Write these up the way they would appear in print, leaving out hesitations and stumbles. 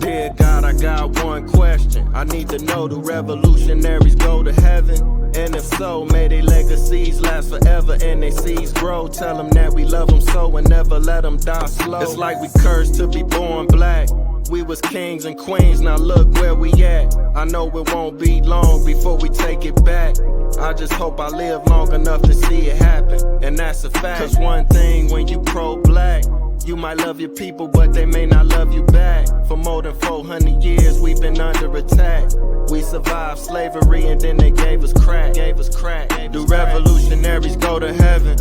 Dear God, I got one question. I need to know, do revolutionaries go to heaven? And if so, may their legacies last forever and their seeds grow. Tell them that we love them so and never let them die slow. It's like we cursed to be born black. We was kings and queens, now look where we at. I know it won't be long before we take it back. I just hope I live long enough to see it happen, and that's a fact. Cause one thing when you pro-black, you might love your people, but they may not love you back. For more than 400 years, we've been under attack. We survived slavery and then they gave us crack. Do revolutionaries go to heaven?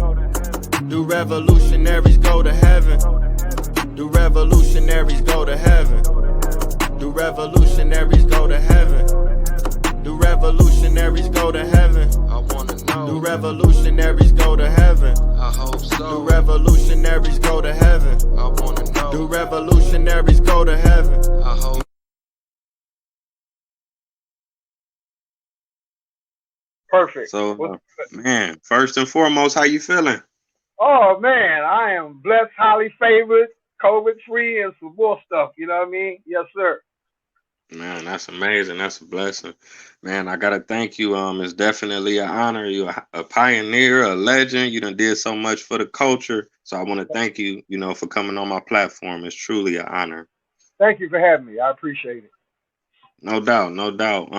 Do revolutionaries go to heaven? Do revolutionaries go to heaven? Do revolutionaries go to heaven? Do revolutionaries go to heaven? I wanna know. Do revolutionaries go to heaven? I hope so. Do revolutionaries go to heaven? I wanna know. Do revolutionaries go to heaven? I hope. Perfect. So, man, first and foremost, how you feeling? Oh, man, I am blessed, highly favored, COVID-free, and some more stuff. You know what I mean? Yes, sir. Man, that's amazing. That's a blessing. Man, I gotta thank you. It's definitely an honor. You're a pioneer, a legend. You done did so much for the culture. So I want to thank you, for coming on my platform. It's truly an honor. Thank you for having me. I appreciate it. No doubt, no doubt.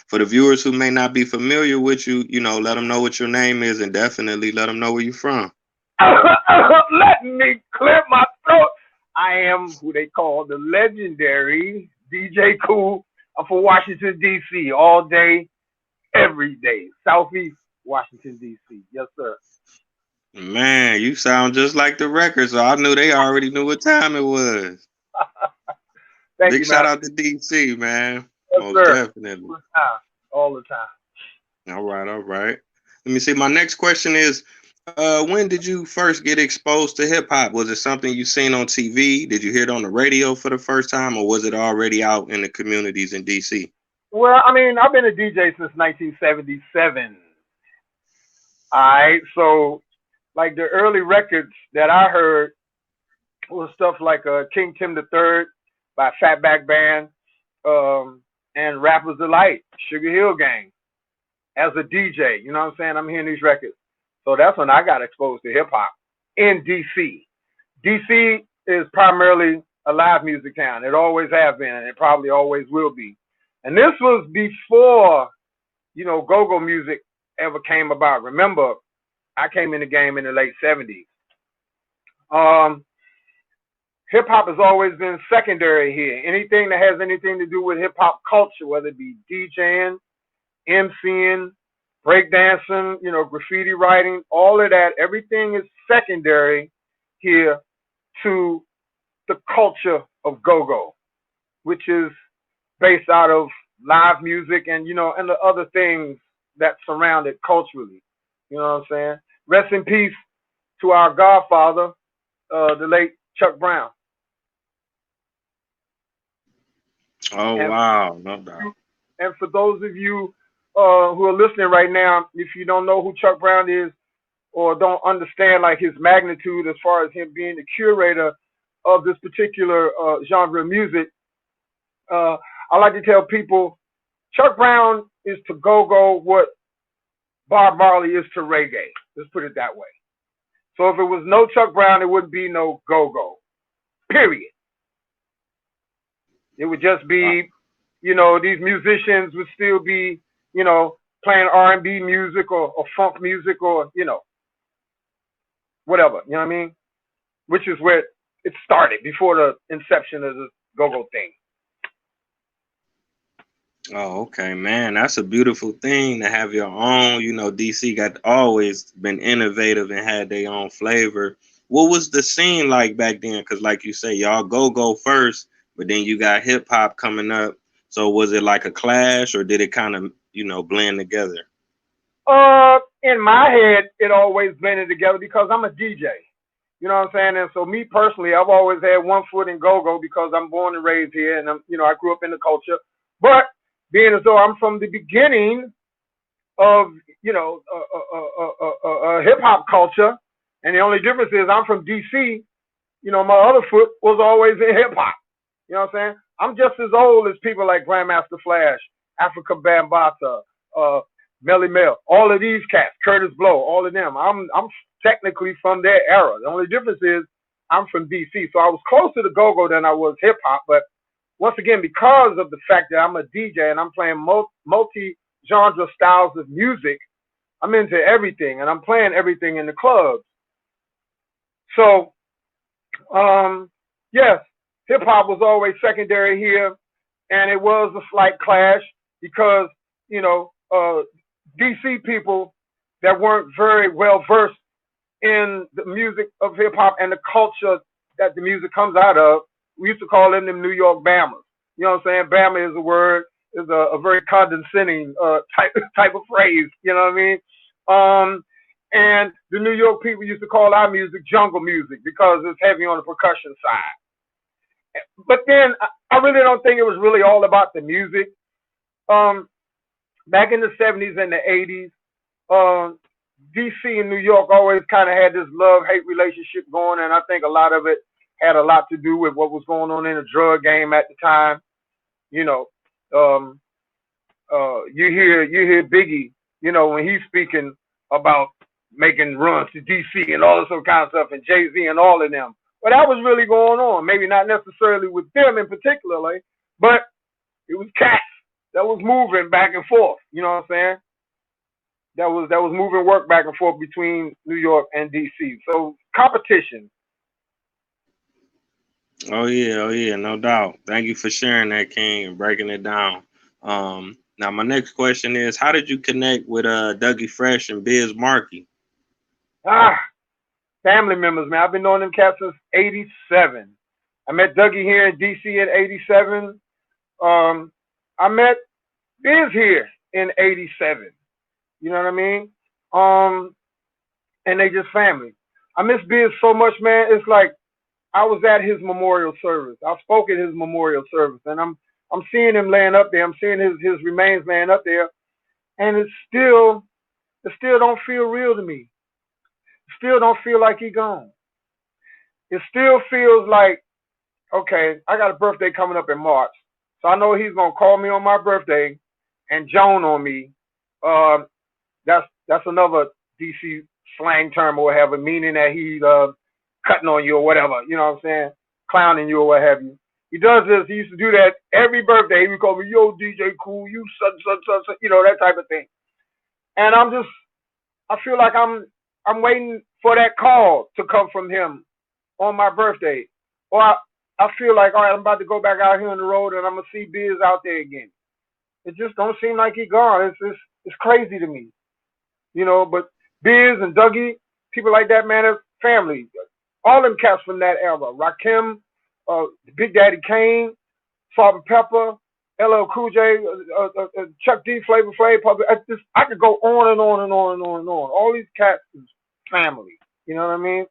For the viewers who may not be familiar with you, let them know what your name is and definitely let them know where you're from. Let me clear my throat. I am who they call the legendary DJ Kool. I'm from Washington, D.C. all day, every day. Southeast Washington, D.C. Yes, sir. Man, you sound just like the record, so I knew they already knew what time it was. Big shout out to D.C., man. Yes, most sir. Definitely. All the time. All right. Let me see. My next question is, when did you first get exposed to hip hop? Was it something you seen on TV? Did you hear it on the radio for the first time, or was it already out in the communities in DC? Well, I mean, I've been a DJ since 1977. All right, so like the early records that I heard was stuff like King Tim III by Fatback Band, and Rapper's Delight, Sugar Hill Gang. As a DJ, you know what I'm saying? I'm hearing these records. So that's when I got exposed to hip hop in DC. DC is primarily a live music town. It always has been, and it probably always will be. And this was before, go-go music ever came about. Remember, I came in the game in the late 70s. Hip hop has always been secondary here. Anything that has anything to do with hip hop culture, whether it be DJing, MCing, breakdancing, graffiti writing, all of that, everything is secondary here to the culture of go-go, which is based out of live music and, and the other things that surround it culturally. You know what I'm saying? Rest in peace to our godfather, the late Chuck Brown. Oh, wow. No doubt. And for those of you who are listening right now, if you don't know who Chuck Brown is or don't understand like his magnitude as far as him being the curator of this particular genre of music, I like to tell people Chuck Brown is to go-go what Bob Marley is to reggae. Let's put it that way. So if it was no Chuck Brown, it wouldn't be no go-go, period. It would just be, these musicians would still be, playing R&B music or funk music or, whatever, you know what I mean? Which is where it started before the inception of the go-go thing. Oh, okay, man. That's a beautiful thing to have your own. DC got always been innovative and had their own flavor. What was the scene like back then? Because like you say, y'all go first, but then you got hip hop coming up. So was it like a clash or did it kind of, blend together? In my head, it always blended together because I'm a DJ. You know what I'm saying? And so me personally, I've always had one foot in go-go because I'm born and raised here and I grew up in the culture. But being as though I'm from the beginning of, hip hop culture, and the only difference is I'm from DC, my other foot was always in hip hop. You know what I'm saying? I'm just as old as people like Grandmaster Flash, Africa Bambaataa, Melly Mel, all of these cats, Curtis Blow, all of them. I'm technically from their era. The only difference is I'm from DC, so I was closer to go-go than I was hip-hop. But once again, because of the fact that I'm a DJ and I'm playing multi-genre styles of music, I'm into everything, and I'm playing everything in the clubs. So, yes, hip-hop was always secondary here, and it was a slight clash because, you know, DC people that weren't very well versed in the music of hip-hop and the culture that the music comes out of, we used to call them New York Bammers. You know what I'm saying? Bama is a word, is a very condescending type of phrase. You know what I mean? And the New York people used to call our music jungle music because it's heavy on the percussion side. But then I really don't think it was really all about the music. Back in the 70s and the 80s, DC and New York always kind of had this love-hate relationship going, and I think a lot of it had a lot to do with what was going on in the drug game at the time. You know, you hear Biggie, you know, when he's speaking about making runs to DC and all this other kind of stuff, and Jay-Z and all of them. But that was really going on. Maybe not necessarily with them in particularly, but it was cats that was moving back and forth. You know what I'm saying? That was moving work back and forth between New York and DC. So competition. Oh yeah, no doubt. Thank you for sharing that, King, and breaking it down. Now my next question is, how did you connect with Dougie Fresh and Biz Markie? Family members, man. I've been knowing them cats since '87. I met Dougie here in DC in '87. I met Biz here in '87. You know what I mean? And they just family. I miss Biz so much, man. It's like I was at his memorial service. I spoke at his memorial service, and I'm seeing him laying up there. I'm seeing his remains laying up there, and it still don't feel real to me. It still don't feel like he gone. It still feels like, okay, I got a birthday coming up in March, so I know he's gonna call me on my birthday and Joan on me. That's another DC slang term or whatever, meaning that he's cutting on you or whatever. You know what I'm saying? Clowning you or what have you. He does this. He used to do that every birthday. He would call me, yo, DJ Kool, you such, you know, that type of thing. And I feel like I'm waiting for that call to come from him on my birthday. Or I feel like, all right, I'm about to go back out here on the road and I'm going to see Biz out there again. It just don't seem like he gone. It's crazy to me. You know, but Biz and Dougie, people like that, man, are family. All them cats from that era. Rakim, Big Daddy Kane, Salt and Pepper, LL Cool J, Chuck D, Flavor Flav. I could go on and on and on and on and on. All these cats is family. You know what I mean?